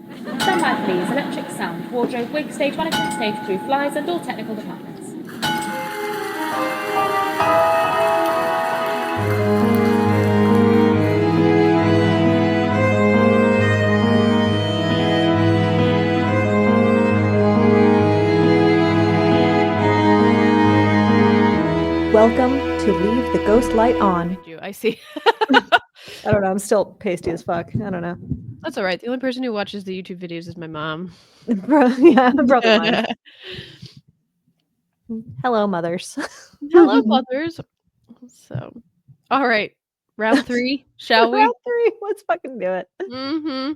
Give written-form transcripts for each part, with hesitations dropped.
Standby please, electric sound, wardrobe, wig, stage management, stage crew, flyers and all technical departments. Welcome to Leave the Ghost Light On. I see. I don't know. I'm still pasty as fuck. I don't know. That's all right. The only person who watches the YouTube videos is my mom. Yeah, probably mine. Hello, mothers. Hello, mothers. So, all right. Round 3, shall we? Round 3. Let's fucking do it. Mm-hmm.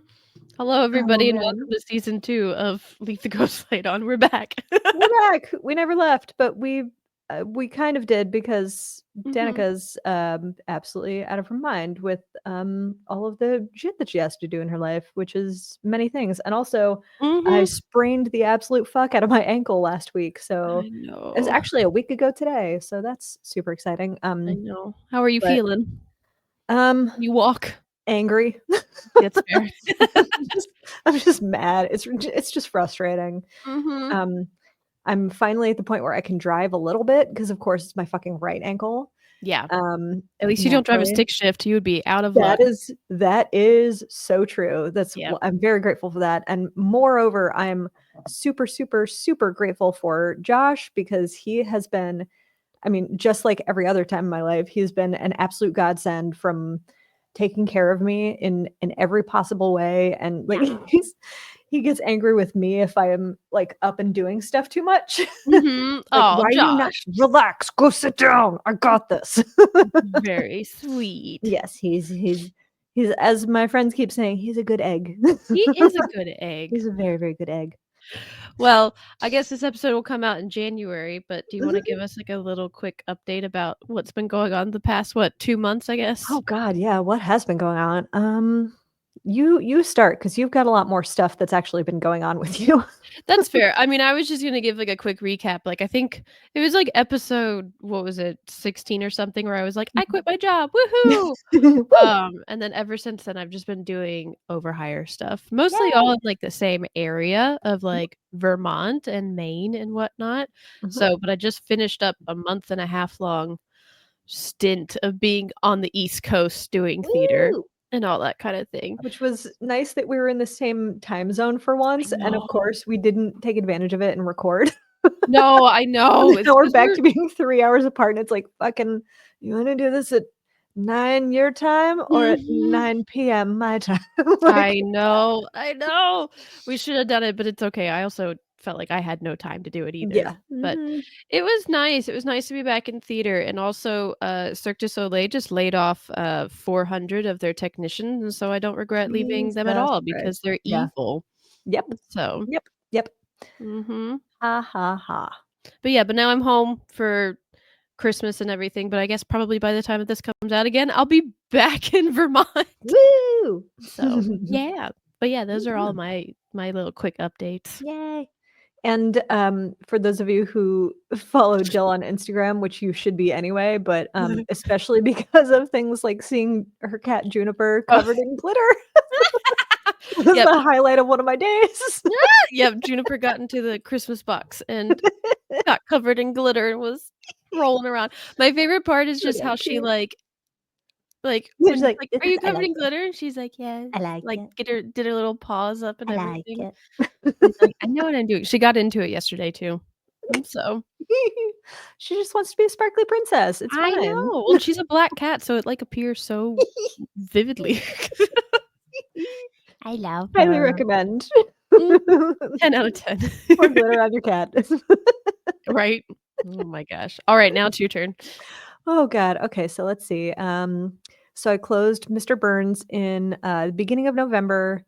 Hello, everybody, and welcome to season 2 of Leave the Ghost Light On. We're back. We're back. We never left, but we kind of did because Danica's absolutely out of her mind with all of the shit that she has to do in her life, which is many things. And also, I sprained the absolute fuck out of my ankle last week, so it was actually a week ago today. So that's super exciting. I know. How are you feeling? You walk angry. That's fair. I'm just mad. It's just frustrating. I'm finally at the point where I can drive a little bit because, of course, it's my fucking right ankle. Yeah. At least you don't drive a stick shift. You would be out of luck. That is so true. I'm very grateful for that. And moreover, I'm super, super, super grateful for Josh because he has been, I mean, just like every other time in my life, he's been an absolute godsend from taking care of me in every possible way. And like he gets angry with me if I am like up and doing stuff too much. Why are you not relax? Go sit down. I got this. Very sweet. Yes, he's as my friends keep saying, he's a good egg. He is a good egg. He's a very, very good egg. Well, I guess this episode will come out in January, but do you want to give us like a little quick update about what's been going on the past 2 months, I guess? Oh God, yeah. What has been going on? You start because you've got a lot more stuff that's actually been going on with you. That's fair. I mean, I was just gonna give like a quick recap. Like, I think it was like episode 16 or something, where I was like, I quit my job, woohoo! And then ever since then, I've just been doing overhire stuff, mostly all in like the same area of like Vermont and Maine and whatnot. So, but I just finished up a 1.5 month long stint of being on the East Coast doing theater. And all that kind of thing. Which was nice that we were in the same time zone for once. And of course, we didn't take advantage of it and record. No, I know. Now we're back to being 3 hours apart. And it's like, fucking, you want to do this at 9 your time or at 9 p.m. my time? I know. We should have done it, but it's okay. I also felt like I had no time to do it either. Yeah. But it was nice. It was nice to be back in theater. And also Cirque du Soleil just laid off 400 of their technicians, and so I don't regret leaving them at all because they're evil. Yep. So Yep. Ha ha ha. But now I'm home for Christmas and everything, but I guess probably by the time that this comes out again, I'll be back in Vermont. Woo! So yeah. But yeah, those are all my little quick updates. Yay. And for those of you who follow Jill on Instagram, which you should be anyway, but especially because of things like seeing her cat Juniper covered in glitter. That's the highlight of one of my days. Yep, Juniper got into the Christmas box and got covered in glitter and was rolling around. My favorite part is just how she like are you covered in glitter? And she's like, yeah. I like it. Did her little paws up and everything. Like like, I know what I'm doing. She got into it yesterday too. So she just wants to be a sparkly princess. It's fine. I know. Well, she's a black cat, so it like appears so vividly. I love her. Highly recommend. 10 out of 10. Pour glitter on your cat. Right? Oh my gosh. All right, now it's your turn. Oh God. Okay, so let's see. So I closed Mr. Burns in the beginning of November,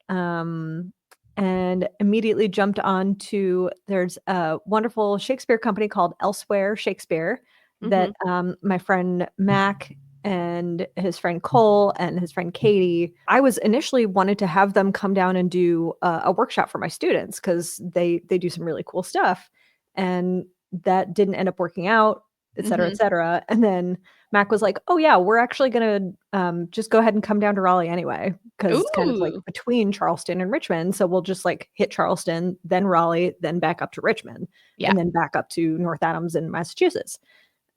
and immediately jumped on to there's a wonderful Shakespeare company called Elsewhere Shakespeare that my friend Mac and his friend Cole and his friend Katie, I was initially wanted to have them come down and do a workshop for my students because they do some really cool stuff. And that didn't end up working out. et cetera, Mhm. et cetera. And then Mac was like, oh, yeah, we're actually going to just go ahead and come down to Raleigh anyway, because it's kind of like Ooh. between Charleston and Richmond. So we'll just like hit Charleston, then Raleigh, then back up to Richmond, Yeah. and then back up to North Adams in Massachusetts.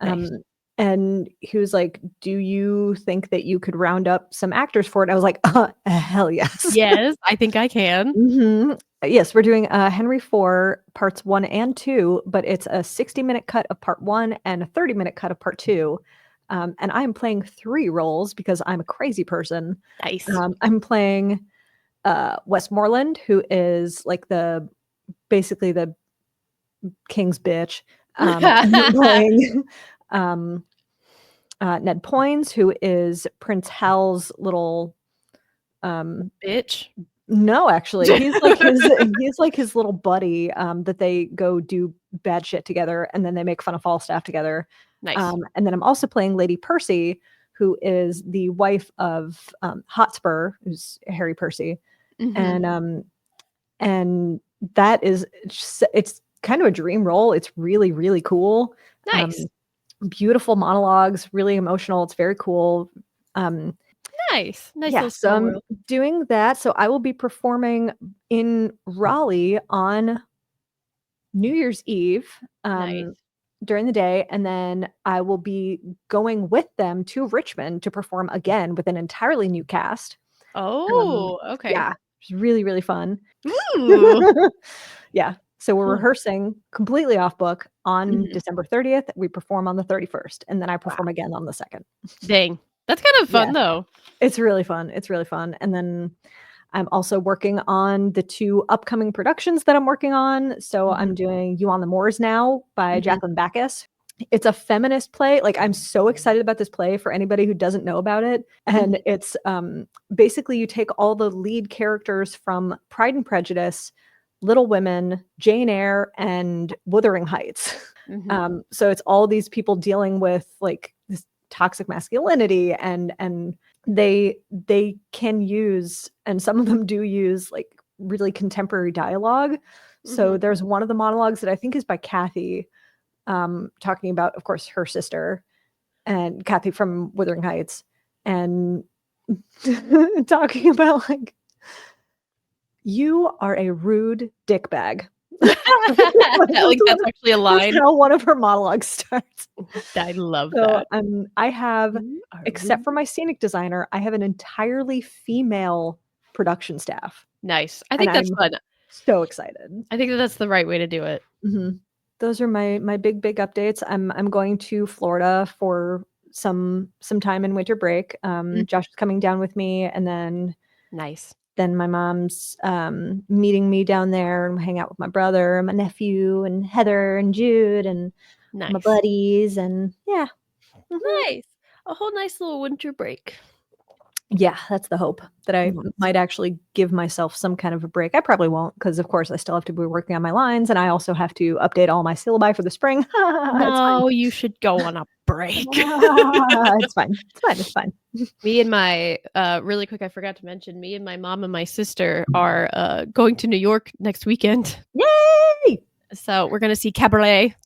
Nice. And he was like, do you think that you could round up some actors for it? I was like, hell yes. Yes, I think I can. Mhm. Yes, we're doing Henry IV parts 1 and 2, but it's a 60-minute cut of part 1 and a 30-minute cut of part 2. And I am playing 3 roles because I'm a crazy person. Nice. I'm playing Westmoreland, who is like basically the king's bitch. And I'm playing Ned Poins, who is Prince Hal's little Bitch. no, actually, he's like his little buddy that they go do bad shit together, and then they make fun of Falstaff together. Nice. And then I'm also playing Lady Percy, who is the wife of Hotspur, who's Harry Percy, Mhm. and that is it's kind of a dream role. It's really really cool. Nice. Beautiful monologues, really emotional. It's very cool. Um, Nice. Nice yeah, little so small I'm world. doing that. So I will be performing in Raleigh on New Year's Eve Nice. during the day, and then I will be going with them to Richmond to perform again with an entirely new cast. Oh, okay. Yeah, it's really really fun. Ooh. Yeah, so we're Huh. rehearsing completely off book on Mhm. December 30th. We perform on the 31st, and then I Wow. perform again on the 2nd. Dang. That's kind of Yeah. fun though. It's really fun. It's really fun. And then I'm also working on the 2 upcoming productions that I'm working on. So I'm Mhm. doing You on the Moors Now by Mhm. Jacqueline Backus. It's a feminist play. Like, I'm so excited about this play for anybody who doesn't know about it. And Mhm. it's basically you take all the lead characters from Pride and Prejudice, Little Women, Jane Eyre, and Wuthering Heights. Mhm. So it's all these people dealing with like this toxic masculinity and they can use, and some of them do use, like really contemporary dialogue. So Mhm. there's one of the monologues that I think is by Kathy, talking about, of course, her sister, and Kathy from Wuthering Heights, and talking about like, you are a rude dickbag. Like, That's actually a that's line. how one of her monologues starts. I love So, that. I have, You are except rude. for my scenic designer, I have an entirely female production staff, Nice. I and think that's I'm fun. so excited. I think that that's the right way to do it. Mhm. Those are my big updates. I'm going to Florida for some time in winter break. Mm, Josh is coming down with me, and nice. then my mom's meeting me down there, and hang out with my brother, and my nephew, and Heather, and Jude, and my Nice. buddies, and yeah. Mhm. Nice. A whole nice little winter break. Yeah, that's the hope, that I Nice. might actually give myself some kind of a break. I probably won't, because of course I still have to be working on my lines, and I also have to update all my syllabi for the spring. It's fine. No, you should go on a break. It's fine. It's fine. It's fine. Me and my really quick, I forgot to mention, me and my mom and my sister are going to New York next weekend. Yay! So we're gonna see Cabaret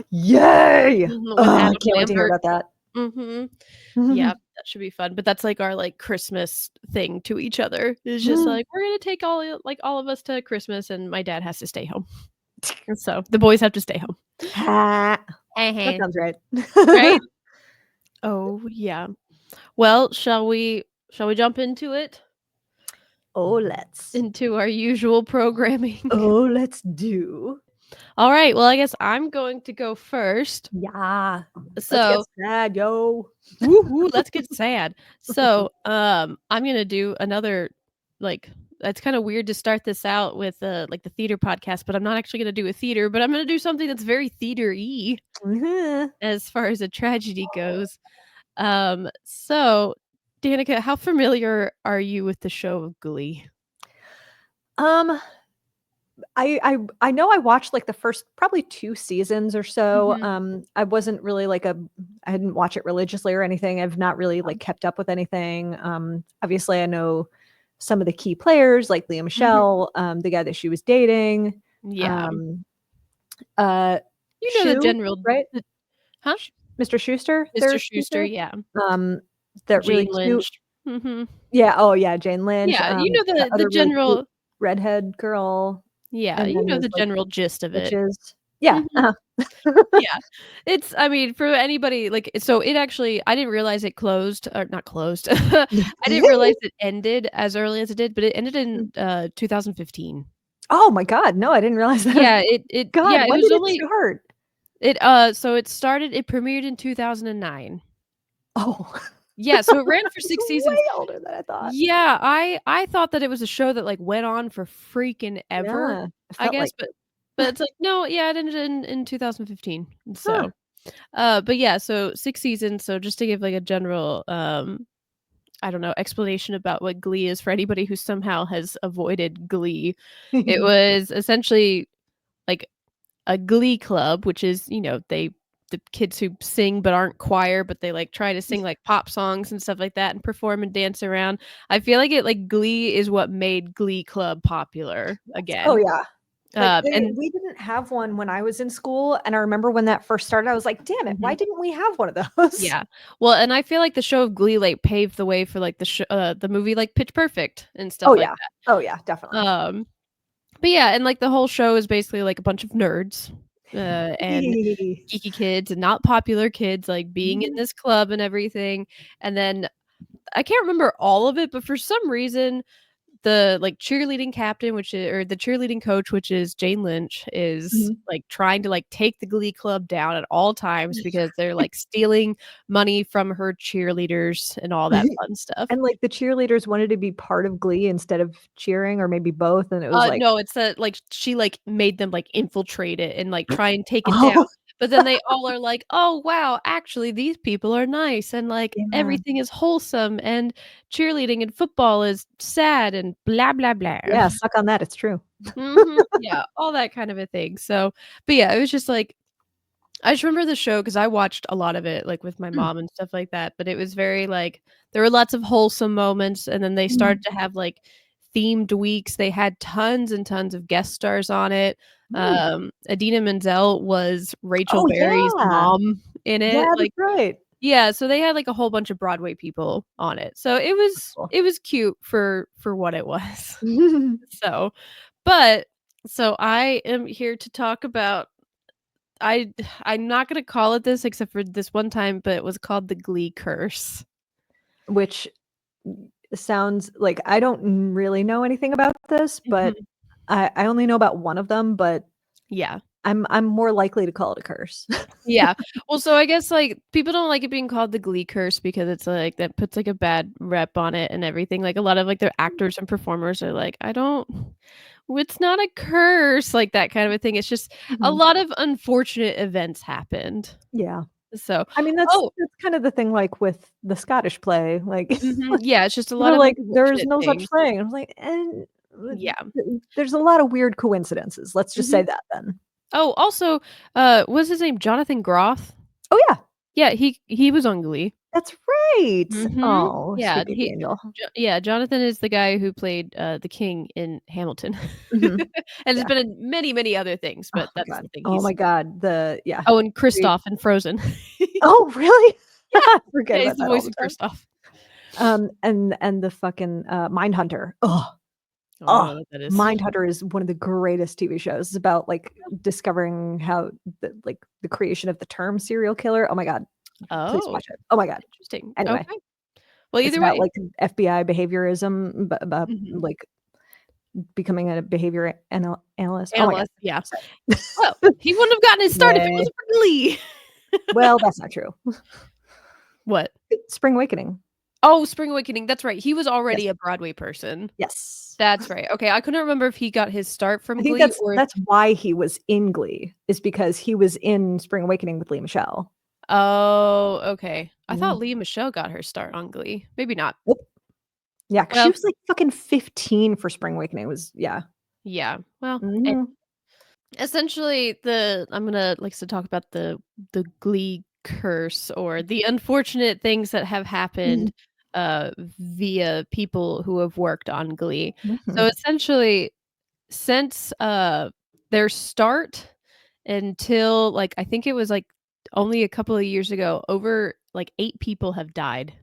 Yay! with I Adam can't wait to hear Lambert. about that. Hmm. Yeah, that should be fun. But that's like our like Christmas thing to each other. It's just like we're gonna take all of us to Christmas, and my dad has to stay home. And so the boys have to stay home. That Uh-huh. sounds right. Right? Oh yeah. Well, shall we jump into it? Oh, let's. Into our usual programming. Oh, let's do. All right. Well, I guess I'm going to go first. Yeah. Let's get So, sad, yo. woohoo, let's get sad. So, I'm gonna do another like that's kind of weird to start this out with like the theater podcast, but I'm not actually gonna do a theater, but I'm gonna do something that's very theater-y Mhm. as far as a tragedy goes. So Danica, how familiar are you with the show of Glee? Um, I know I watched like the first probably 2 seasons or so. Mhm. I wasn't really like I didn't watch it religiously or anything. I've not really like kept up with anything. Obviously I know some of the key players like Leah Mhm. Michelle, the guy that she was dating. Yeah. Um, uh, You know the Shu, general right? huh? Mr. Schuster. Mr. There's Schuster, yeah. Um, that really Jane cute. Lynch. Mhm. Yeah. Oh yeah, Jane Lynch. Yeah, you know That the other really cute general redhead girl, yeah, and you then know there's the like general gist of it. witches. Yeah. Mhm. Yeah. It's I mean, for anybody, like so it actually I didn't realize it closed or not closed. I didn't realize it ended as early as it did, but it ended in, 2015. Oh my God, no, I didn't realize that. Yeah, it God, yeah, it when was did it only start? so it premiered in 2009. Oh, Yeah, so it ran for it's 6 way seasons. older than I thought. Yeah, I thought that it was a show that, like, went on for freaking ever, Yeah, it I felt guess, like but it's like, no, yeah, it ended in 2015. huh. So, but yeah, so 6 seasons, so just to give, like, a general, I don't know, explanation about what Glee is for anybody who somehow has avoided Glee. It was essentially, like, a glee club, which is, the kids who sing but aren't choir, but they, like, try to sing, like, pop songs and stuff like that and perform and dance around. I feel like Glee is what made Glee Club popular Oh again. yeah. Like And we didn't have one when I was in school, and I remember when that first started, I was like, "Damn it, why mhm, didn't we have one of those?" yeah. Well, and I feel like the show of Glee, like, paved the way for, like, the movie, like, Pitch Perfect and Oh stuff like yeah. Oh yeah, definitely. that. But yeah, and, like, the whole show is basically, like, a bunch of nerds, and geeky kids and not popular kids, like, being in Mhm. this club and everything, and then I can't remember all of it, but for some reason, the, like, cheerleading captain, which is or the cheerleading coach, which is Jane Lynch, is, Mhm. like, trying to, like, take the Glee Club down at all times because they're, like, stealing money from her cheerleaders and all that fun stuff. And, like, the cheerleaders wanted to be part of Glee instead of cheering or maybe both, and it was like, No, it's that, like, she, like, made them, like, infiltrate it and, like, try and take it down, oh, but then they all are like, "Oh, wow, actually, these people are nice, and, like, yeah. everything is wholesome, and cheerleading and football is sad, and blah, blah, blah." Yeah, suck on that, it's true. Mhm, yeah, all that kind of a thing, so but, yeah, it was just, like I just remember the show because I watched a lot of it, like, with my Mm, mom and stuff like that, but it was very, like there were lots of wholesome moments, and then they started mm, to have, like, themed weeks. They had tons and tons of guest stars on it. mm. Idina Menzel was Rachel Oh, Berry's yeah. mom in it, Yeah, that's like right. yeah, so they had, like, a whole bunch of Broadway people on it. So Cool. it was cute for what it was. So, but so I am here to talk about I'm not gonna call it this except for this one time, but it was called the Glee curse. Which sounds like I don't really know anything about this, but Mhm. I only know about one of them, but Yeah. I'm more likely to call it a curse. Yeah. Well, so I guess, like, people don't like it being called the Glee curse because it's, like that puts, like, a bad rep on it and everything. Like, a lot of, like, their actors and performers are like, "I don't it's not a curse," like, that kind of a thing. It's just a Mhm. lot of unfortunate events happened. Yeah. So I mean, oh, that's kind of the thing, like, with the Scottish play, like, mhm, yeah, it's just a lot people are of like, "There's unfortunate no such things. thing." I was like, "And Yeah. there's a lot of weird coincidences." Let's just say Mhm. that then. Oh, also, what's his name? Jonathan Groff? Oh, yeah. Yeah, he was on Glee. That's right. Mhm. Oh, Yeah, sweet baby angel. Yeah, Jonathan is the guy who played, the king in Hamilton. Mhm. And has Yeah. been in many, many other things, Oh but my that's god. the thing Oh he's my god. The yeah. oh, and Agreed. Kristoff in Frozen. Oh, really? Yeah, I forget yeah, he's about the that all voice the of time. Kristoff. And the fucking, Mindhunter. Oh, Oh, I don't oh, know what that is. Mindhunter is one of the greatest TV shows. It's about, like, discovering how the creation of the term serial killer. Oh my god. Please Oh, watch it. Oh my god. interesting. Anyway, Okay. Well, it's either about, way. like, FBI behaviorism, about, Mhm. like, becoming a behavior analyst. Oh my god. Analyst, yeah. So Well, he wouldn't have gotten his start if it Yay. wasn't for Glee. Well, that's not true. What? Spring Awakening. Oh, Spring Awakening, that's right, he was Yes. already a Broadway person. Yes. That's right. Okay, I couldn't remember if he got his start I from think Glee or if that's why he was in Glee, is because he was in Spring Awakening with Lea Michele. oh, okay. I thought Mm. Lea Michele got her start on Glee. Maybe not. Nope. Yeah, 'cause she Well, was, like, fucking 15 for Spring Awakening. It was yeah. yeah. Well, Mhm. essentially I'm gonna like to talk about the Glee curse or the unfortunate things that have Mhm. happened via people who have worked on Glee. So Mhm. essentially since their start until like I think it was like only a couple of years ago, over like 8 people have died.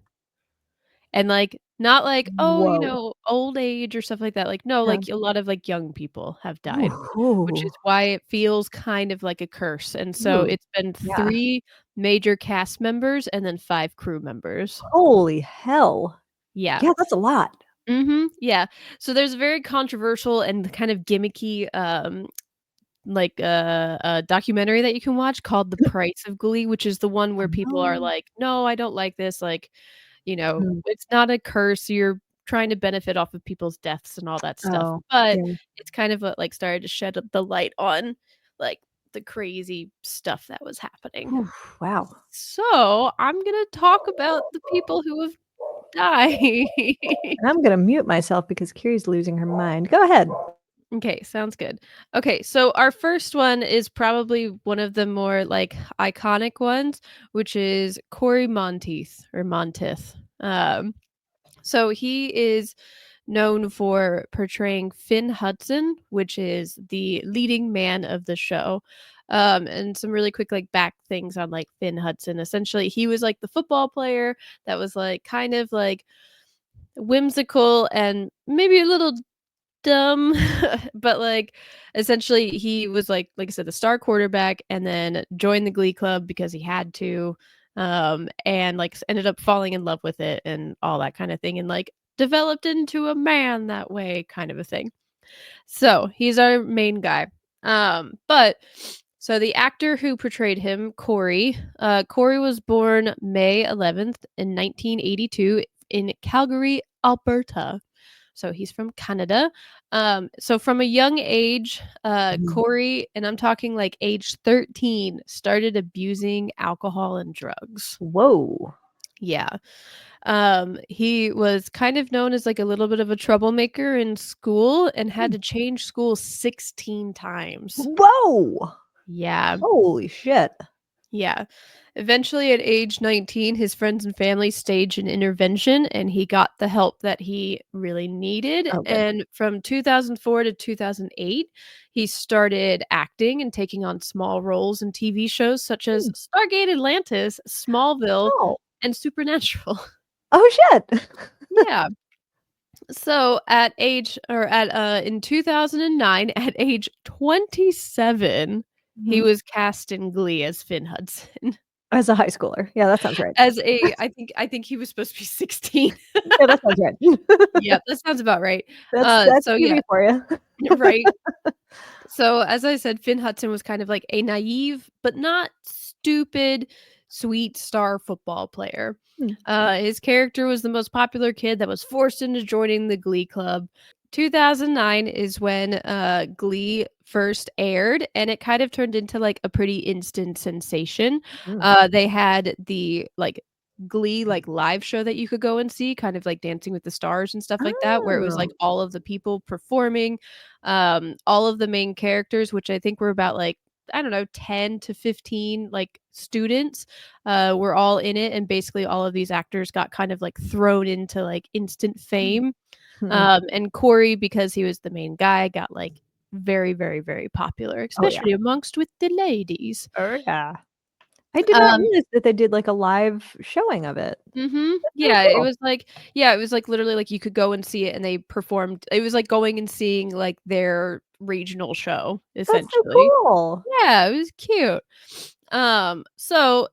And, like, not like, oh, Whoa. old age or stuff like that. Like, no, Yeah. like, a lot of, like, young people have died, which Ooh. is why it feels kind of like a curse. And so Ooh. it's been Yeah. 3 major cast members and then 5 crew members. Holy hell. Yeah. Yeah, that's a lot. Yeah. So there's a very controversial and kind of gimmicky, like, a documentary that you can watch called The Price of Glee, which is the one where people are No. like, "No, I don't like this," like, Mm. it's not a curse, you're trying to benefit off of people's deaths and all that stuff, Oh, but yeah. it's kind of, like, started to shed the light on, like, the crazy stuff that was happening. Oof, wow. So, I'm gonna talk about the people who have died. And I'm gonna mute myself because Kiri's losing her mind. Go ahead. Okay, sounds good. Okay, so our first one is probably one of the more, like, iconic ones, which is Corey Monteith or Monteith. So he is known for portraying Finn Hudson, which is the leading man of the show. And some really quick like back things on like Finn Hudson. Essentially, he was like the football player that was like kind of like whimsical and maybe a little dumb, but like essentially he was like I said, the star quarterback, and then joined the Glee Club because he had to, and like ended up falling in love with it and all that kind of thing, and like developed into a man that way, kind of a thing. So he's our main guy. But so the actor who portrayed him, Corey was born May 11th in 1982 in Calgary, Alberta. So he's from Canada. So from a young age, Mhm. Corey, and I'm talking like age 13, started abusing alcohol and drugs. Whoa. Yeah. He was kind of known as like a little bit of a troublemaker in school and had Hmm. to change school 16 times. Whoa. Yeah. Holy shit. Yeah. Eventually, at age 19, his friends and family staged an intervention and he got the help that he really needed. Oh, good. And from 2004 to 2008, he started acting and taking on small roles in TV shows such as Hmm. Stargate Atlantis, Smallville, Oh. and Supernatural. Oh, shit. Yeah. So in 2009, at age 27, he Mhm. was cast in Glee as Finn Hudson. As a high schooler. Yeah, that sounds right. I think he was supposed to be 16. Yeah, that sounds right. Yep, that sounds about right. That's So TV yeah, for you. right. So as I said, Finn Hudson was kind of like a naive, but not stupid, sweet star football player. Hmm. His character was the most popular kid that was forced into joining the Glee Club. 2009 is when Glee first aired, and it kind of turned into like a pretty instant sensation. Mm. They had the like Glee like live show that you could go and see, kind of like Dancing with the Stars and stuff like that, where it was Oh. like all of the people performing, all of the main characters, which I think were about like I don't know 10 to 15 like students, were all in it, and basically all of these actors got kind of like thrown into like instant fame. Hmm. And Corey, because he was the main guy, got like very, very, very popular, Oh, yeah. especially amongst with the ladies. Oh, yeah. I did not Um, realize that they did, like, a live showing of it. That's really yeah, cool. it was like literally like you could go and see it and they performed. It was like going and seeing like their regional show, That's so essentially. cool. Yeah, it was cute. So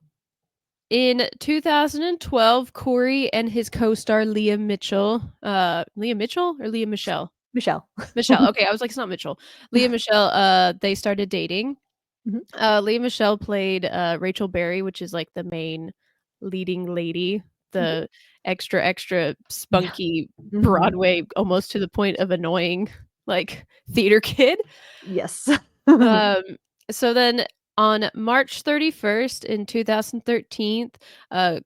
in 2012, Corey and his co-star Leah Mitchell or Leah Michelle? Michelle. Michelle. Okay, I was like, it's not Mitchell. Leah Michelle, they started dating. Mhm. Leah Michelle played Rachel Berry, which is like the main leading lady, Mhm. the extra Yeah. spunky Mhm. Broadway, almost to the point of annoying, like theater kid. Yes. Um, so then on March 31st in 2013,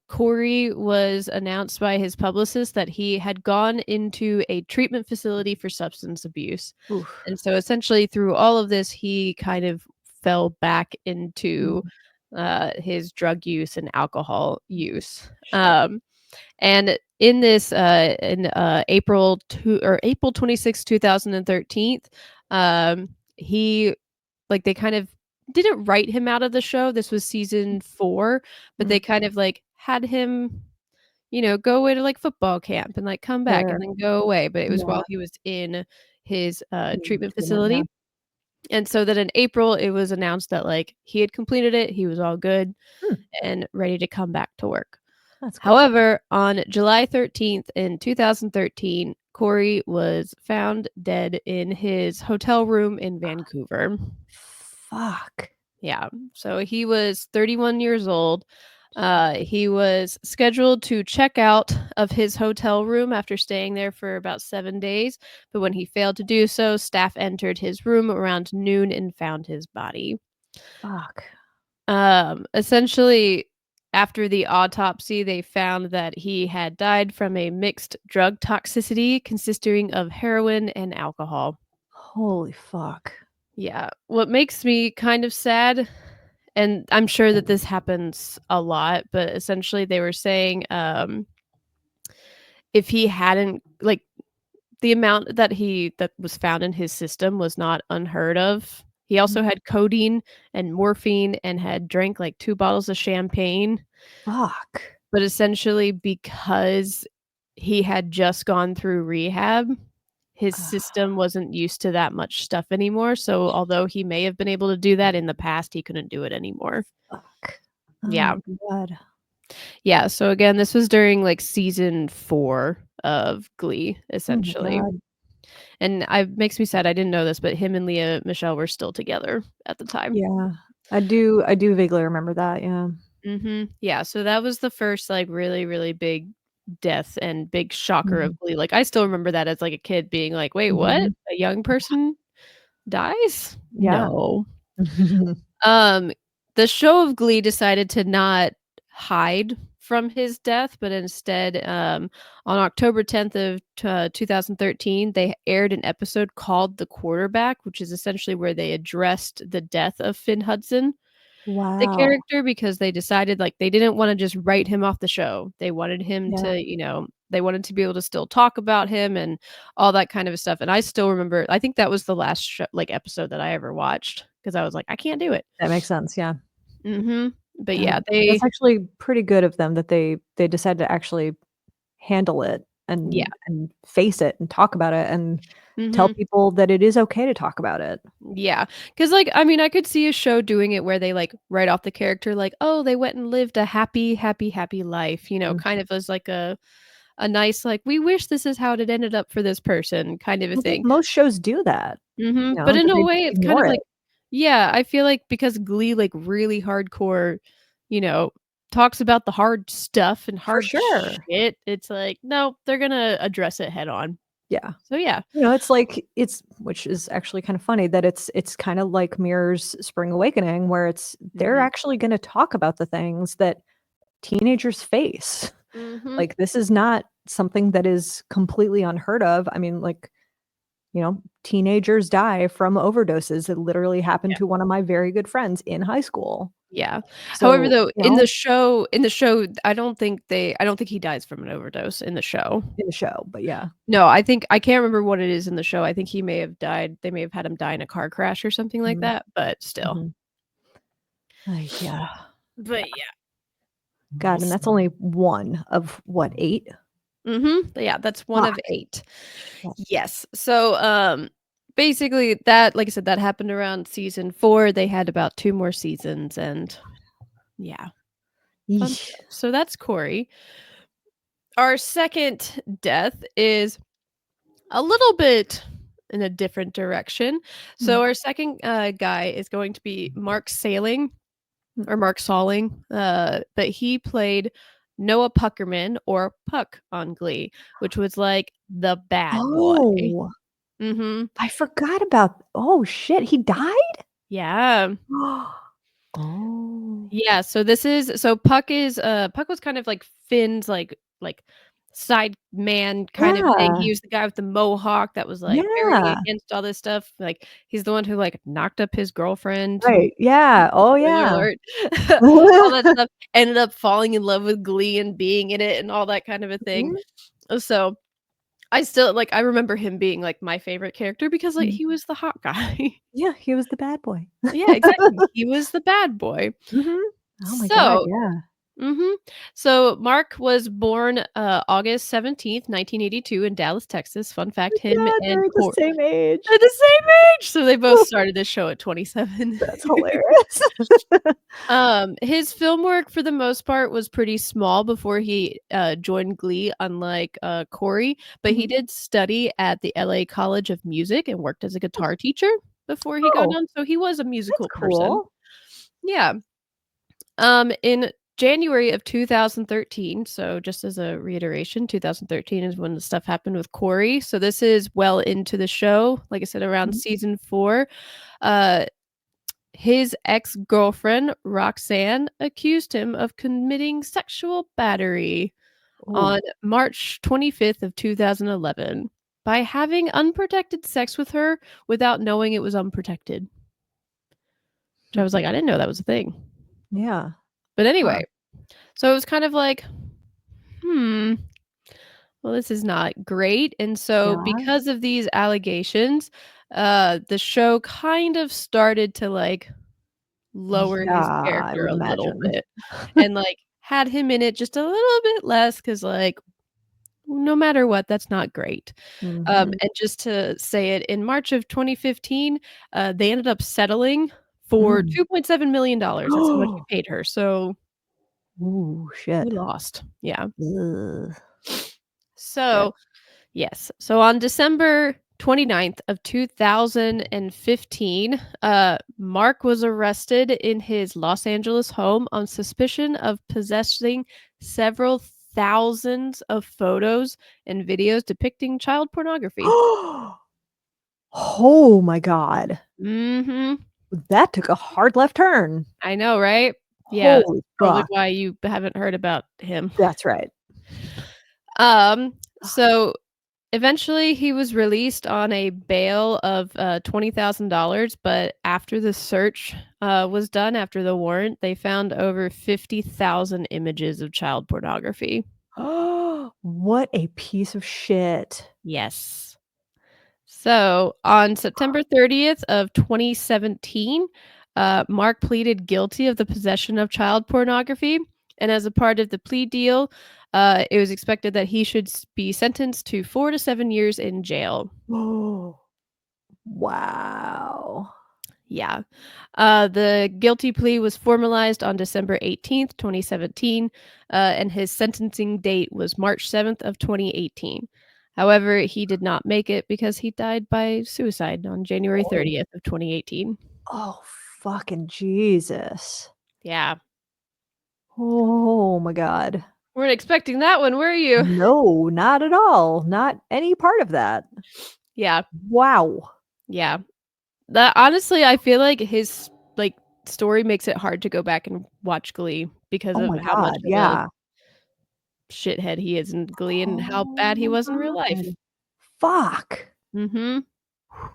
Corey was announced by his publicist that he had gone into a treatment facility for substance abuse. Oof. And so essentially through all of this, he kind of fell back into Mhm. his drug use and alcohol use. Shit. And in this, in April 26, 2013, he like they kind of didn't write him out of the show. This was season 4, but they kind of like had him, go away to like football camp and like come back and Sure. then go away. But it was Yeah. while he was in his treatment Treatment, yeah. facility. And so that in April, it was announced that like he had completed it, he was all good Hmm. and ready to come back to work. That's cool. However, on July 13th in 2013, Corey was found dead in his hotel room in Vancouver. Fuck. Yeah. So he was 31 years old. He was scheduled to check out of his hotel room after staying there for about 7 days. But when he failed to do so, staff entered his room around noon and found his body. Fuck. Essentially, after the autopsy, they found that he had died from a mixed drug toxicity consisting of heroin and alcohol. Holy fuck. Yeah. What makes me kind of sad, and I'm sure that this happens a lot, but essentially they were saying if he hadn't like the amount that was found in his system was not unheard of. He also had codeine and morphine and had drank like 2 bottles of champagne. Fuck. But essentially because he had just gone through rehab, his system wasn't used to that much stuff anymore. So although he may have been able to do that in the past, he couldn't do it anymore. Fuck. Yeah. Oh my God. Yeah. So again, this was during like season 4 of Glee, Oh my essentially. God. And it makes me sad. I didn't know this, but him and Leah Michelle were still together at the time. Yeah. I do vaguely remember that. Yeah. Yeah. So that was the first like really, really big death and big shocker of Glee. Like I still remember that as like a kid being like, wait, what? Mhm. A young person dies? Yeah. No. The show of Glee decided to not hide from his death, but instead, on October 10th of 2013, they aired an episode called "The Quarterback," which is essentially where they addressed the death of Finn Hudson, the Wow. character, because they decided like they didn't want to just write him off the show. They wanted him Yeah. to, they wanted to be able to still talk about him and all that kind of stuff. And I still remember, I think that was the last like episode that I ever watched because I was like, I can't do it. That makes sense. Yeah. But God, yeah, that's actually pretty good of them that they decided to actually handle it yeah. and face it and talk about it and tell Mhm. people that it is okay to talk about it. Yeah, because like, I mean, I could see a show doing it where they, like, write off the character, like, "Oh, they went and lived a happy, happy, happy life," Mm. kind of as, like, a nice, like, "We wish this is how it ended up for this person," kind of a I think thing. most shows do that, But in that a they way, just it's kind ignore of it. like yeah, I feel like because Glee, like, really hardcore, you know, talks about the hard stuff and For hard sure. shit, it's like, no, they're gonna address it head on. Yeah. So, yeah. It's like which is actually kind of funny that it's kind of like Mirror's Spring Awakening where they're Mhm. actually gonna talk about the things that teenagers face. Mhm. Like, this is not something that is completely unheard of. I mean, like, teenagers die from overdoses. It literally happened to one of my very good friends in high school. Yeah. However, So, though, in the show, I don't think he dies from an overdose in the show. in the show, but yeah. No, I can't remember what it is in the show. I think he may have died. They may have had him die in a car crash or something like Mhm, that, but still. mhm. Ay, yeah. But yeah. God, and that's only one of what, 8? Yeah, that's one of Fuck. 8. Yeah. Yes. So, basically that like I said, that happened around season 4. They had about 2 more seasons and yeah, fun Yeesh. stuff. So that's Corey. Our second death is a little bit in a different direction. Mm, So our second guy is going to be Mark Saling mm. or Mark Salling, but he played Noah Puckerman or Puck on Glee, which was like the bad boy. Oh, Mm-hmm. I forgot about oh, shit, he died? Yeah. Oh. Yeah, so Puck was kind of like Finn's like side man kind of thing. Yeah, He was the guy with the mohawk that was like very yeah. against all this stuff. Like he's the one who like knocked up his girlfriend. Right, yeah, oh, Spoiler yeah. alert. All that stuff. Ended up falling in love with Glee and being in it and all that kind of a thing. Mhm. So I still like, I remember him being, like, my favorite character because, like, Mhm. he was the hot guy. Yeah, he was the bad boy. Yeah, exactly. He was the bad boy. Mhm. Oh my god, So yeah. mhm. So Mark was born, August 17th, 1982 in Dallas, Texas. Fun fact, him God, and they're the Cor same age. they're the same age, so they both started the show at 27. That's hilarious. His film work for the most part was pretty small before he, joined Glee, unlike, Corey, but he Mhm. did study at the LA College of Music and worked as a guitar teacher before he got Oh, on, so he was a that's musical person. cool. Yeah. In January of 2013, so just as a reiteration, 2013 is when the stuff happened with Corey, so this is well into the show, like I said, around Mhm. season 4. Uh, his ex-girlfriend, Roxanne, accused him of committing sexual battery Ooh. on March 25th of 2011 by having unprotected sex with her without knowing it was unprotected. Which I was like, "I didn't know that was a thing." Yeah. But Huh. anyway, so it was kind of like, "Hmm, well, this is not great." And so Yeah. because of these allegations, the show kind of started to, like, lower Yeah, his I character would a little imagine. bit and, like, had him in it just a little bit less because, like, no matter what, that's not great. Mhm. And just to say it, in March of 2015, they ended up settling for Mm. $2.7 million. That's how much he paid her, so Ooh, he shit. lost. Yeah. Ugh. Shit. So yes. So on December 29th of 2015, Mark was arrested in his Los Angeles home on suspicion of possessing several thousands of photos and videos depicting child pornography. Oh my god. Mhm. That took a hard left turn. I know, right? Yeah, Holy probably fuck. why you haven't heard about him. That's right. So eventually, he was released on a bail of, $20,000, but after the search, was done, after the warrant, they found over 50,000 images of child pornography. What a piece of shit. Yes. So, on September 30th of 2017, Mark pleaded guilty of the possession of child pornography, and as a part of the plea deal, it was expected that he should be sentenced to 4 to 7 years in jail. Oh, wow. Yeah. The guilty plea was formalized on December 18th, 2017, and his sentencing date was March 7th of 2018. However, he did not make it because he died by suicide on January Oh. 30th of 2018. Oh, fucking Jesus. Yeah. Oh my god. Weren't expecting that one, were you? No, not at all. Not any part of that. Yeah. Wow. Yeah. That honestly, I feel like his, like, story makes it hard to go back and watch Glee because Oh of my how much god, of a yeah. shithead he is in Glee and how Oh bad he my was in real life. god. Fuck. Mhm.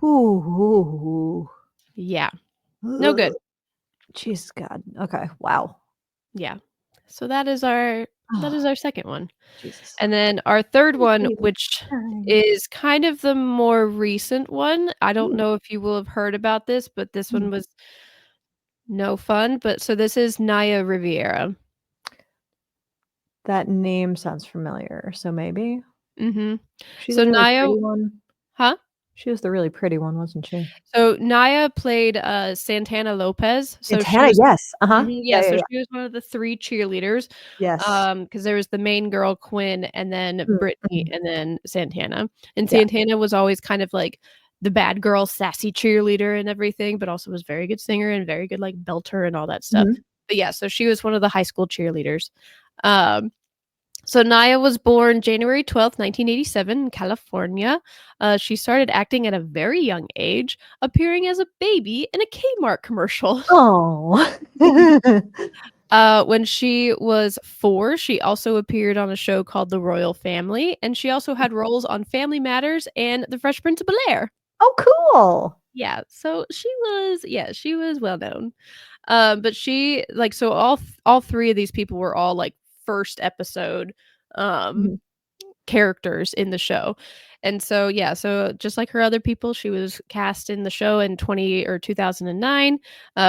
Ooh. Yeah. No Ugh. good. Jesus God. Okay, wow. Yeah. So that is our second one. Jesus. And then our third one, Okay. which Alrighty. is kind of the more recent one. I don't Mm, know if you will have heard about this, but this mm. one was no fun. But so this is Naya Riviera. That name sounds familiar, so maybe? Mhm. She So the really Naya pretty one? Huh? She was the really pretty one, wasn't she? So Naya played, Santana Lopez. So she Santana, was yes. Uh-huh. Mhm, Yeah, yeah, yeah, so yeah. she was one of the 3 cheerleaders, Yes. because there was the main girl, Quinn, and then Mm, Brittany, mhm. and then Santana, and Yeah. Santana was always kind of like the bad girl, sassy cheerleader and everything, but also was very good singer and very good, like, belter and all that stuff. Mhm. But yeah, so she was one of the high school cheerleaders. Um so Naya was born January 12th, 1987 in California. She started acting at a very young age, appearing as a baby in a Kmart commercial. Oh. When she was 4, she also appeared on a show called The Royal Family, and she also had roles on Family Matters and The Fresh Prince of Bel-Air. Oh, cool. Yeah, so she was well known. But she like all 3 of these people were all like first episode um Mhm. characters in the show. And so yeah, so just like her other people, she was cast in the show in 2009,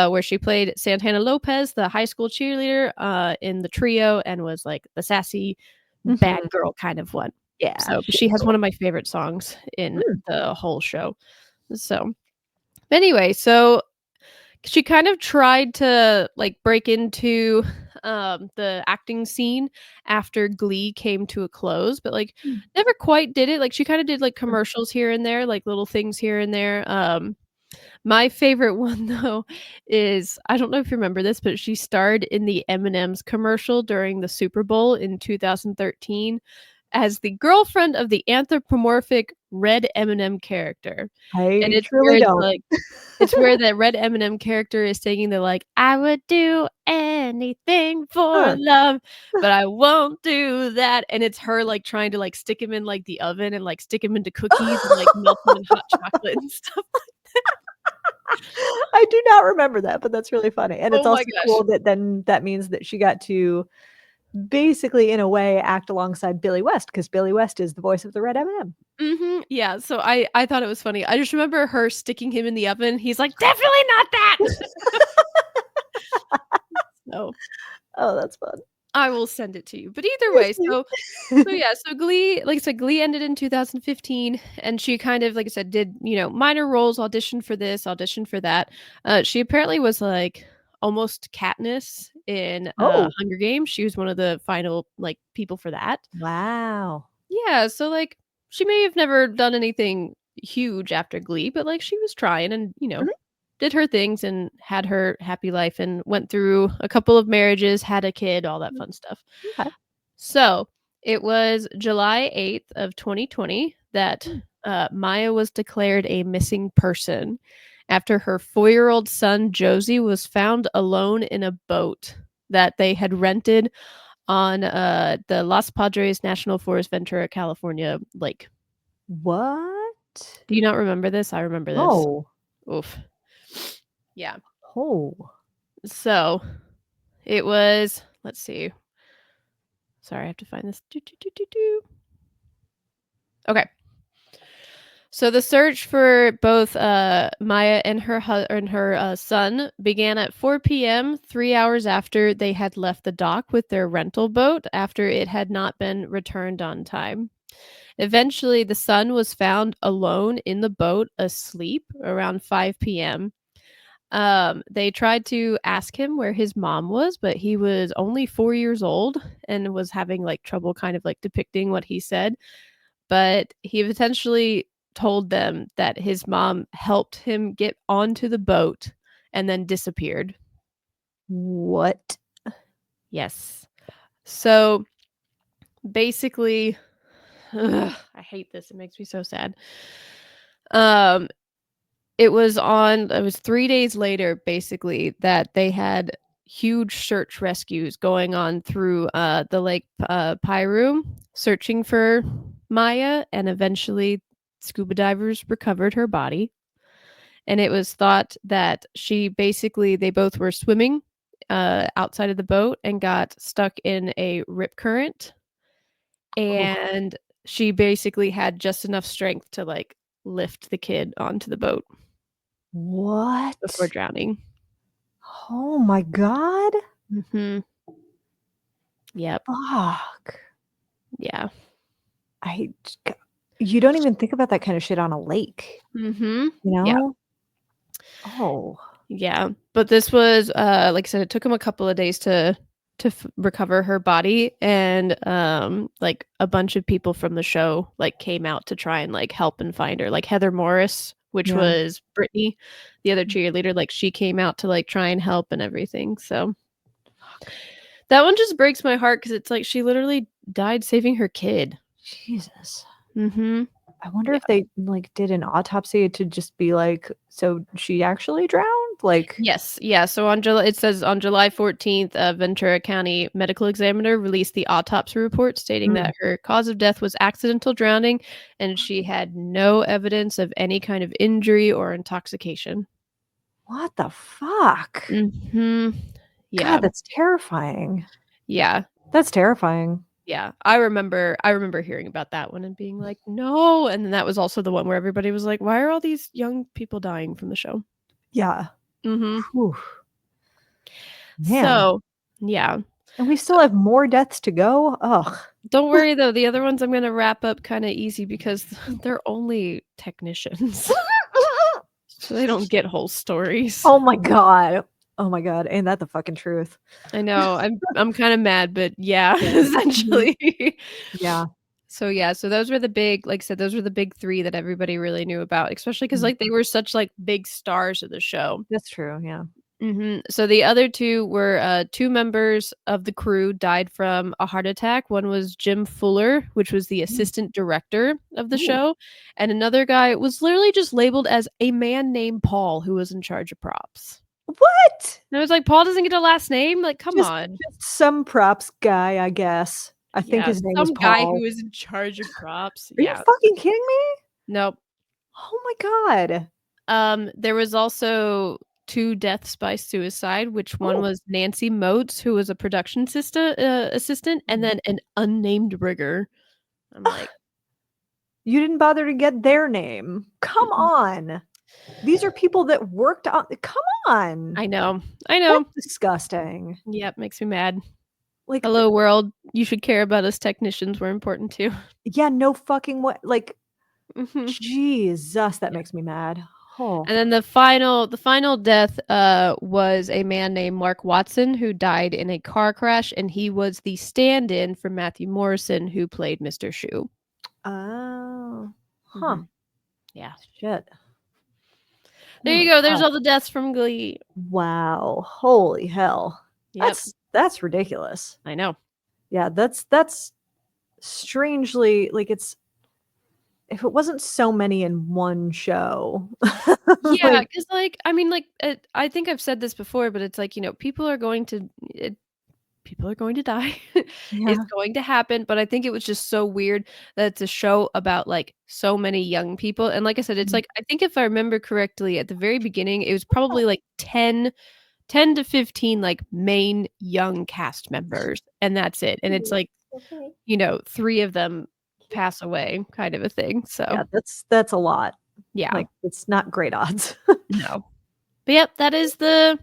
where she played Santana Lopez, the high school cheerleader, in the trio, and was like the sassy bad Mhm. girl kind of one. Yeah, So she's she has cool. one of my favorite songs in Mm. the whole show. So anyway, so she kind of tried to like break into the acting scene after Glee came to a close, but like Mm. never quite did it. Like she kind of did like Mm. commercials here and there, like little things here and there. My favorite one though is, I don't know if you remember this, but she starred in the M&M's commercial during the Super Bowl in 2013 as the girlfriend of the anthropomorphic red M&M character. And I it's truly where it's don't. like it's where the red M&M character is singing the like, "I would do anything for Huh. love, but I won't do that." And it's her like trying to like stick him in like the oven and like stick him into cookies and like melt him in hot chocolate and stuff. I do not remember that, but that's really funny, and it's Oh my also gosh. cool that then that means that she got to basically, in a way, act alongside Billy West, because Billy West is the voice of the Red M&M. Mhm, yeah, so I thought it was funny. I just remember her sticking him in the oven. He's like, "Definitely not that." So, Oh, that's fun. I will send it to you. But either way, so yeah, so Glee, like I said, Glee ended in 2015, and she kind of, like I said, did, minor roles, auditioned for this, auditioned for that. She apparently was like almost Katniss in Oh, Hunger Games. She was one of the final like people for that. wow. Yeah, so like she may have never done anything huge after Glee, but like she was trying and, Mhm, did her things and had her happy life and went through a couple of marriages, had a kid, all that mhm. fun stuff. Okay. So, it was July 8th of 2020 that, Mm. Maya was declared a missing person after her 4-year-old son, Josie, was found alone in a boat that they had rented on, the Los Padres National Forest, Ventura, California lake. What? Do you not remember this? I remember this. No. Oof. Yeah. Oh. So, it was, let's see. Sorry, I have to find this. Do, do, do, do, do. Okay. So the search for both Maya and her son began at 4 p.m., 3 hours after they had left the dock with their rental boat after it had not been returned on time. Eventually, the son was found alone in the boat, asleep around 5 p.m. They tried to ask him where his mom was, but he was only 4 years old and was having like trouble kind of like depicting what he said. But he potentially told them that his mom helped him get onto the boat and then disappeared. What? Yes. So basically, I hate this. It makes me so sad. Um, it was 3 days later, basically, that they had huge search rescues going on through the Lake Piru, searching for Maya, and eventually scuba divers recovered her body. And it was thought that they both were swimming outside of the boat and got stuck in a rip current, Oh, and she basically had just enough strength to like lift the kid onto the boat before what? drowning. Oh my god. Mhm. Yep. Fuck. I Yeah. you don't even think about that kind of shit on a lake, Mhm. you Yeah. know? Oh. Yeah. But this was like I said, it took him a couple of days to recover her body, and like a bunch of people from the show like came out to try and like help and find her. Like Heather Morris, which Yeah. was Brittany, the other cheerleader, like she came out to like try and help and everything. So Fuck. that one just breaks my heart because it's like she literally died saving her kid. Jesus. Mhm. I wonder Yeah. if they, like, did an autopsy to just be like, "So she actually drowned?" Like, Yes, yeah, so it says on July 14th, a Ventura County medical examiner released the autopsy report stating mm, that her cause of death was accidental drowning and she had no evidence of any kind of injury or intoxication. what the fuck? Mhm. God, Yeah. that's terrifying. Yeah. That's terrifying. Yeah, I remember hearing about that one and being like, "No," and then that was also the one where everybody was like, "Why are all these young people dying from the show?" Yeah. Mhm. Whew. Man. So, yeah. And we So, still have more deaths to go? Ugh. don't worry though, the other ones I'm gonna wrap up kinda easy because they're only technicians, so they don't get whole stories. Oh my god. Oh my god. Ain't that the fucking truth? I know, I'm kinda mad, but yeah, Yeah. Mhm. essentially. Yeah. So, yeah, so those were the big like I said, those were the big 3 that everybody really knew about, especially because Mm. like, they were such, like, big stars of the show. That's true, yeah. Mhm. So the other 2 were, 2 members of the crew died from a heart attack. One was Jim Fuller, which was the Mm. assistant director of the Ooh. show, and another guy was literally just labeled as a man named Paul who was in charge of props. What? And I was like, "Paul doesn't get a last name? Like, come Just on." just some props guy, I guess. I think Yeah, his name was some guy Paul. who is in charge of props. Are you Yeah. fucking kidding me? Nope. Oh my god. There was also 2 deaths by suicide, which one Oh. was Nancy Moats, who was a production assistant, and Mhm. then an unnamed rigger. I'm like, You didn't bother to get their name. Come "Mm-mm." on. These are people that worked on come on. I know, I That's know. disgusting. Yep, makes me mad. Like, Hello world, you should care about us technicians, we're important too. yeah, no fucking way. Like, Mhm. Jesus, that Yeah. makes me mad. Oh. And then the final death, was a man named Mark Watson who died in a car crash, and he was the stand-in for Matthew Morrison, who played Mr. Shoe. Oh. Huh. Mhm. Yeah. Shit. Oh There my you go, there's god. all the deaths from Glee. Wow. Holy hell. Yep, That's ridiculous. I know. Yeah, that's strangely like it's if it wasn't so many in one show. Yeah, Like, because like, I mean, like, I think I've said this before, but it's like, people are going to die. It's yeah. going to happen, but I think it was just so weird that it's a show about, like, so many young people, and like I said, it's Mhm. like I think if I remember correctly, at the very beginning, it was probably, like, 10 to 15, like, main young cast members, and that's it, and it's like, 3 of them pass away kind of a thing, so, Yeah, that's a lot. yeah, Like, it's not great odds. no. But, yep, that is the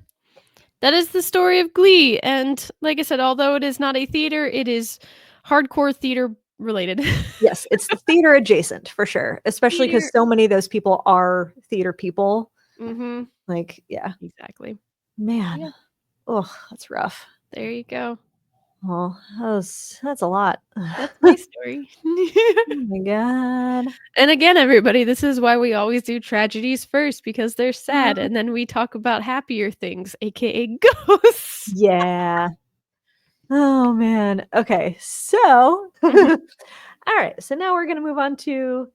story of Glee, and like I said, although it is not a theater, it is hardcore theater related. Yes, it's the theater adjacent for sure, especially because Theater. so many of those people are theater people. Mhm. Like, yeah. Exactly. Man. Yeah, Oh, that's rough. there you go. Well, that's a lot. That's my story. Oh my god. And again, everybody, this is why we always do tragedies first because they're sad, Uh, and then we talk about happier things, aka ghosts. yeah. Oh man. Okay. So, Mhm. all right. So now we're going to move on to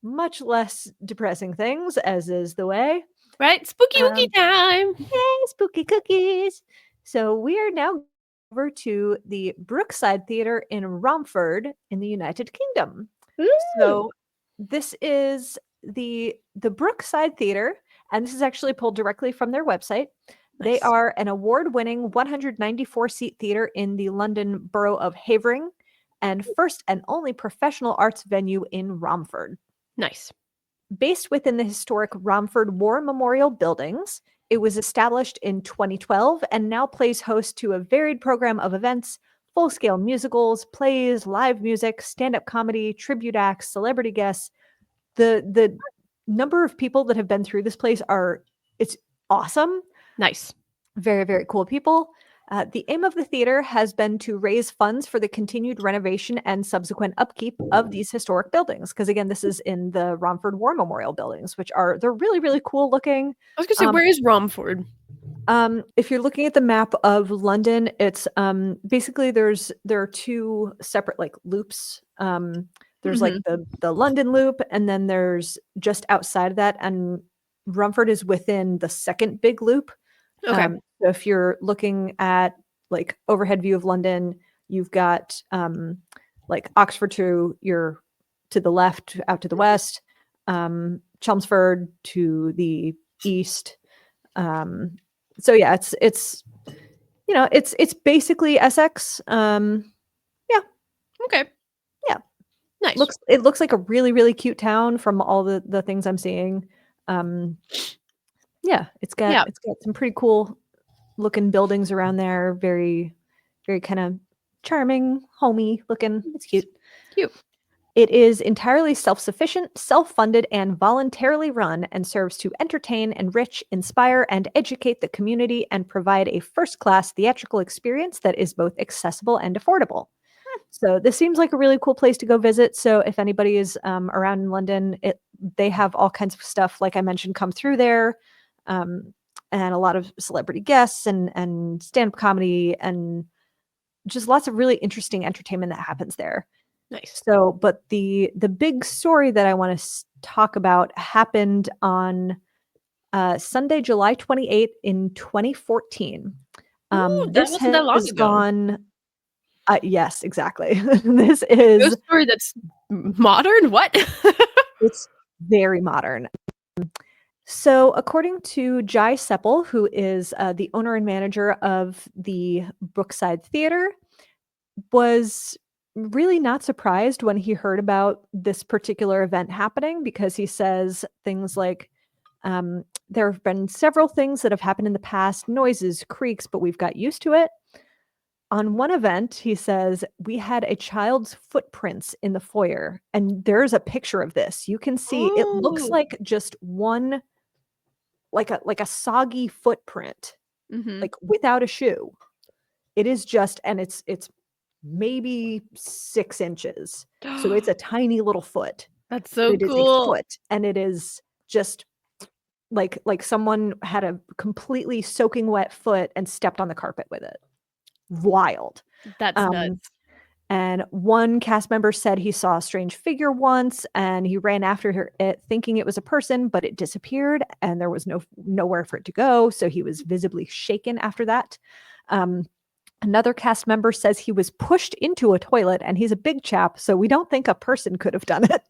much less depressing things, as is the way. Right? Spooky wooky Um, time. Yay, spooky cookies. So we are now over to the Brookside Theatre in Romford in the United Kingdom. Ooh. So this is the Brookside Theatre, and this is actually pulled directly from their website. They Nice. are an award-winning 194-seat theater in the London borough of Havering and first and only professional arts venue in Romford. Nice. Based within the historic Romford War Memorial buildings, it was established in 2012 and now plays host to a varied program of events, full-scale musicals, plays, live music, stand-up comedy, tribute acts, celebrity guests. The number of people that have been through this place are it's awesome. Nice. Very, very cool people. The aim of the theater has been to raise funds for the continued renovation and subsequent upkeep of these historic buildings. Because again, this is in the Romford War Memorial buildings, which are they're really, really cool looking. I was gonna say, Um, where is Romford? if you're looking at the map of London, it's basically there are two separate like loops. There's like Mhm. the London loop, and then there's just outside of that, and Romford is within the second big loop. Okay. So if you're looking at like overhead view of London, you've got like Oxford to the left, out to the west, Chelmsford to the east. Um, so yeah, it's it's basically Essex. Yeah, Okay. Yeah. Nice. It looks like a really, really cute town from all the things I'm seeing. Yeah, it's got some pretty cool looking buildings around there. Very, very kind of charming, homey looking. It's cute. Cute. It is entirely self-sufficient, self-funded, and voluntarily run, and serves to entertain, enrich, inspire, and educate the community, and provide a first-class theatrical experience that is both accessible and affordable. So this seems like a really cool place to go visit. So if anybody is around in London, they have all kinds of stuff, like I mentioned, come through there, and a lot of celebrity guests and stand-up comedy and just lots of really interesting entertainment that happens there. Nice. So, but the big story that I want to talk about happened on Sunday, July 28th in 2014. That This wasn't that long has ago. gone. Yes, exactly. This is No story that's modern? What? It's very modern. So, according to Jai Seppel, who is the owner and manager of the Brookside Theatre, was really not surprised when he heard about this particular event happening, because he says things like, there have been several things that have happened in the past, noises, creaks, but we've got used to it. On one event, he says, we had a child's footprints in the foyer, and there's a picture of this. You can see it looks Ooh. like just one, like a soggy footprint, Mhm. like without a shoe. It is just, and it's maybe 6 inches. So it's a tiny little foot. That's But so it is a cool. foot, and it is just like someone had a completely soaking wet foot and stepped on the carpet with it. Wild. That's nuts. And one cast member said he saw a strange figure once, and he ran after it thinking it was a person, but it disappeared and there was nowhere for it to go. So he was visibly shaken after that. Another cast member says he was pushed into a toilet, and he's a big chap, so we don't think a person could have done it.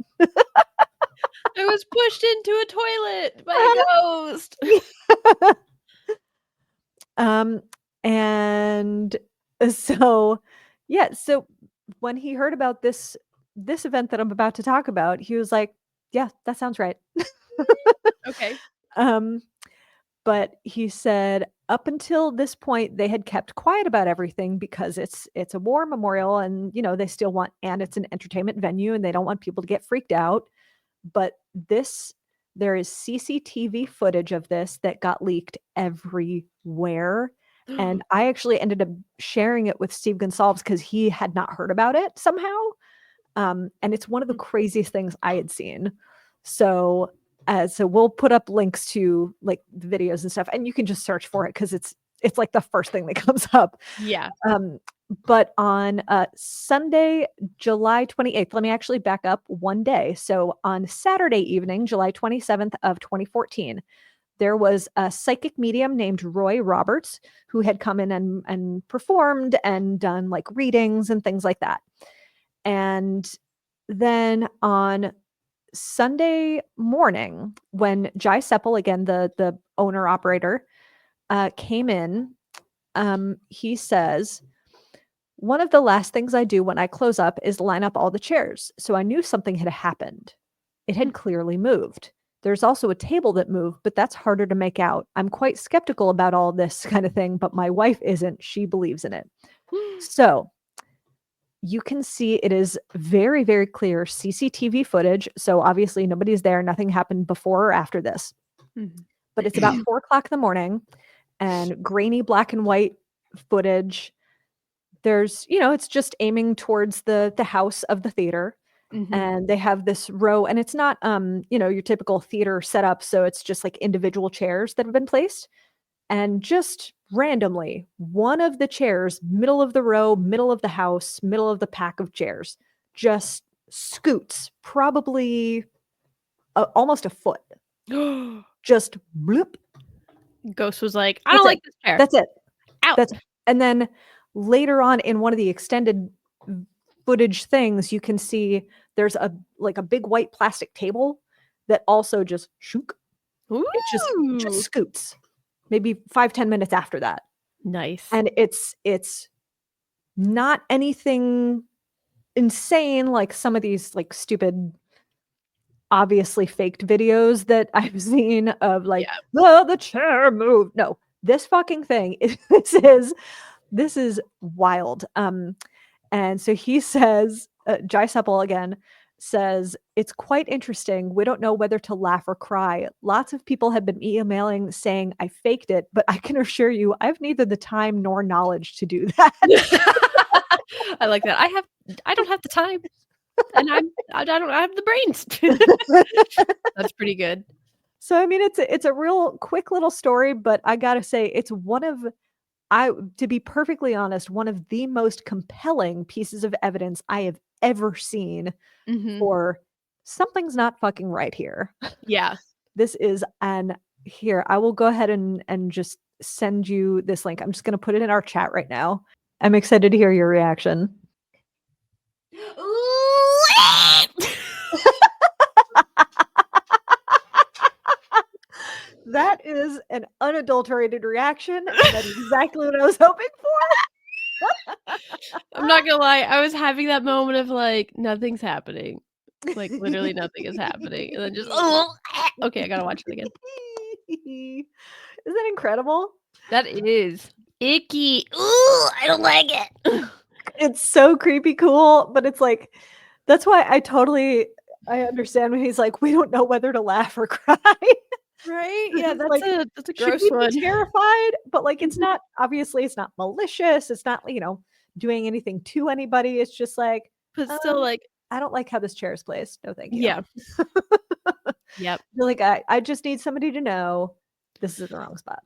I was pushed into a toilet by a ghost. And so, yeah, so when he heard about this event that I'm about to talk about, he was like, yeah, that sounds right. Okay. But he said up until this point, they had kept quiet about everything because it's a war memorial, and they still want, and it's an entertainment venue, and they don't want people to get freaked out. But there is CCTV footage of this that got leaked everywhere. And I actually ended up sharing it with Steve Gonsalves because he had not heard about it somehow. And it's one of the craziest things I had seen. So we'll put up links to like the videos and stuff, and you can just search for it because it's like the first thing that comes up. Yeah. But on Sunday, July 28th, let me actually back up one day. So on Saturday evening, July 27th of 2014, there was a psychic medium named Roy Roberts who had come in and performed and done like readings and things like that. And then on Sunday morning, when Jai Seppel, again, the owner operator, came in, he says, one of the last things I do when I close up is line up all the chairs. So I knew something had happened. It had clearly moved. There's also a table that moved, but that's harder to make out. I'm quite skeptical about all this kind of thing, but my wife isn't. She believes in it. So you can see it is very, very clear CCTV footage. So obviously nobody's there. Nothing happened before or after this. But it's about 4 o'clock in the morning, and grainy black and white footage. There's, it's just aiming towards the house of the theater. And they have this row, and it's not, your typical theater setup. So it's just like individual chairs that have been placed. And just randomly, one of the chairs, middle of the row, middle of the house, middle of the pack of chairs, just scoots probably almost a foot. Just bloop. Ghost was like, I don't like this chair. That's it. Out. And then later on in one of the extended footage things, you can see there's a big white plastic table that also just shook. It just scoots. Maybe 5-10 minutes after that. Nice. And it's not anything insane, like some of these like stupid, obviously faked videos that I've seen of like, Yeah. oh, the chair moved. No, this fucking thing this is wild. And so he says, Jai Seppel again says, it's quite interesting. We don't know whether to laugh or cry. Lots of people have been emailing saying I faked it, but I can assure you I've neither the time nor knowledge to do that. I like that. I don't have the time, and I don't have the brains. That's pretty good. So I mean, it's a real quick little story, but I gotta say, it's one of to be perfectly honest, one of the most compelling pieces of evidence I have ever seen Mhm. for something's not fucking right here. Yeah. This is here, I will go ahead and just send you this link. I'm just gonna put it in our chat right now. I'm excited to hear your reaction. That is an unadulterated reaction, and that's exactly what I was hoping for. I'm not gonna lie, I was having that moment of like, nothing's happening. Like literally nothing is happening. And then just okay, I gotta watch it again. Isn't that incredible? That is icky. Ooh, I don't like it. It's so creepy cool, but it's like that's why I understand when he's like, we don't know whether to laugh or cry. Right? Yeah, Like, that's a should gross we one. be terrified? But like it's not obviously it's not malicious. It's not, doing anything to anybody. It's just like, But still like, I don't like how this chair is placed. No, thank you. yeah. Yep. You're like, I just need somebody to know this is the wrong spot.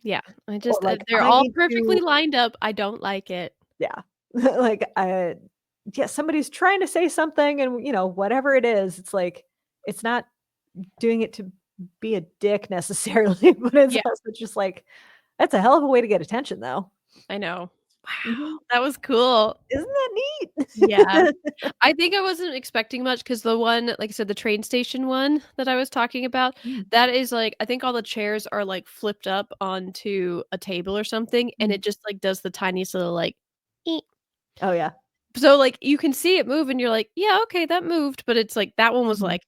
Yeah. I just like, they're I all need perfectly to- lined up. I don't like it. Yeah. Like, yeah, somebody's trying to say something and, whatever it is, it's like, it's not doing it to be a dick necessarily, but it's Yeah. also just like, that's a hell of a way to get attention though. I know. Wow. Mhm. That was cool. Isn't that neat? Yeah. I think I wasn't expecting much because the one, like I said, the train station one that I was talking about, Mm. that is like, I think all the chairs are like flipped up onto a table or something, and Mm. it just like does the tiniest little like, "Eek." Oh yeah. So like you can see it move, and you're like, yeah, okay, that moved, but it's like that one was Mhm. like,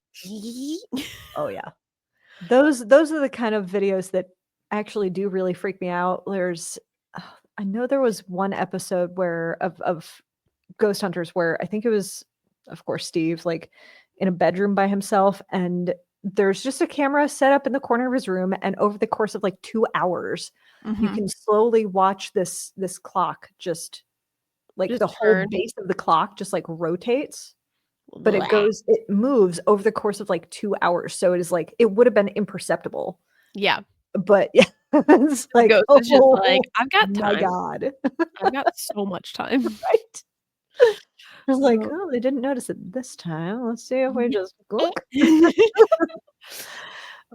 Oh yeah. Those are the kind of videos that actually do really freak me out. I know there was one episode where of Ghost Hunters where I think it was, of course, Steve, like in a bedroom by himself, and there's just a camera set up in the corner of his room, and over the course of like 2 hours, you Mhm. can slowly watch this clock just like Just the whole turn. base of the clock just like rotates, but it moves over the course of like 2 hours. So it is like it would have been imperceptible. Yeah. But yeah, it's like, Ghost is just like, I've got my time. God. I've got so much time. Right? I was like, So "Oh, they didn't notice it this time. Let's see if we just look."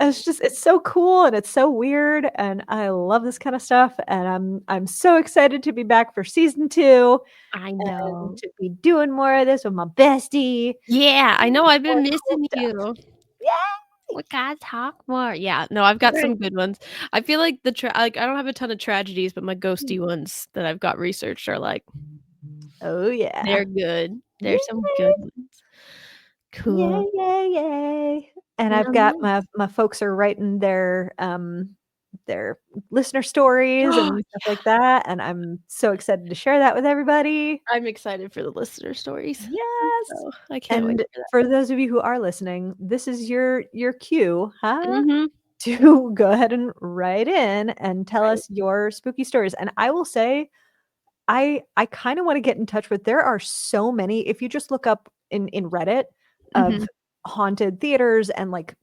It's so cool and it's so weird, and I love this kind of stuff, and I'm so excited to be back for season 2 I and know. to be doing more of this with my bestie. Yeah, I know, I've More been cool missing stuff. you. Yay! We gotta talk more. Yeah, no, I've got Right. some good ones. I feel like like, I don't have a ton of tragedies, but my Mm. ghosty ones that I've got researched are like, Oh, yeah. they're good. Yay! There's some good ones. Cool. Yay, yay, yay. And Well, I've got nice. my folks are writing their listener stories and stuff like that, and I'm so excited to share that with everybody. I'm excited for the listener stories. Yes. So, I can't wait And for that. for those of you who are listening, this is your cue, Mhm. to go ahead and write in and tell Right. us your spooky stories. And I will say, I kind of want to get in touch with. There are so many. If you just look up in Reddit of Mhm. haunted theaters and like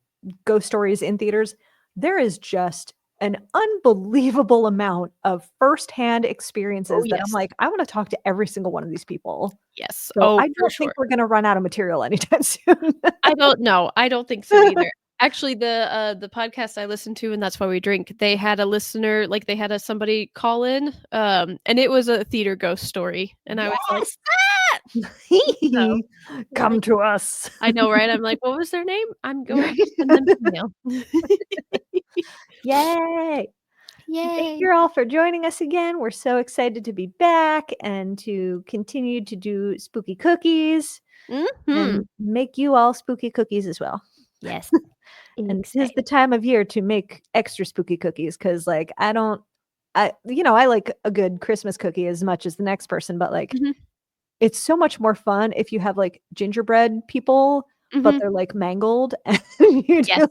ghost stories in theaters, there is just an unbelievable amount of firsthand Oh, experiences that I'm yes. like, I want to talk to every single one of these people. Yes. So Oh, I for don't think sure. we're gonna run out of material anytime soon. I don't know. I don't think so either. Actually, the podcast I listened to, and that's why we drink, they had a listener, like they had somebody call in, and it was a theater ghost story, and I was like, so Come like, to us. I know, right? I'm like, what was their name? I'm going Right? to send them an email. Yay! Yay. Thank you all for joining us again. We're so excited to be back and to continue to do spooky cookies Mhm. and make you all spooky cookies as well. Yes. And this is the time of year to make extra spooky cookies because, like, I like a good Christmas cookie as much as the next person, but like, Mhm. it's so much more fun if you have like gingerbread people, but Mhm. they're like mangled and you do Yes.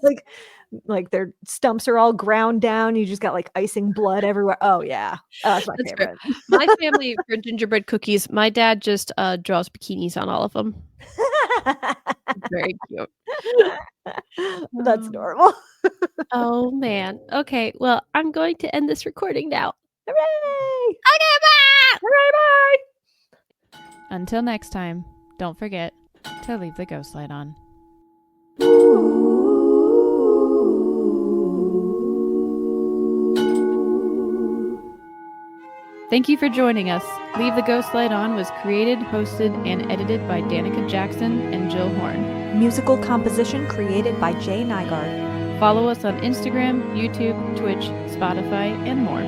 like their stumps are all ground down. You just got like icing blood everywhere. Oh yeah, that's my That's fair. favorite. My family for gingerbread cookies, my dad just draws bikinis on all of them. Very cute. That's Um, normal. Oh man. Okay, well, I'm going to end this recording now. Hooray! Okay, bye! Hooray! Bye! Until next time, don't forget to leave the ghost light on. Thank you for joining us. Leave the Ghost Light On was created, hosted, and edited by Danica Jackson and Jill Horn. Musical composition created by Jay Nygaard. Follow us on Instagram, YouTube, Twitch, Spotify, and more.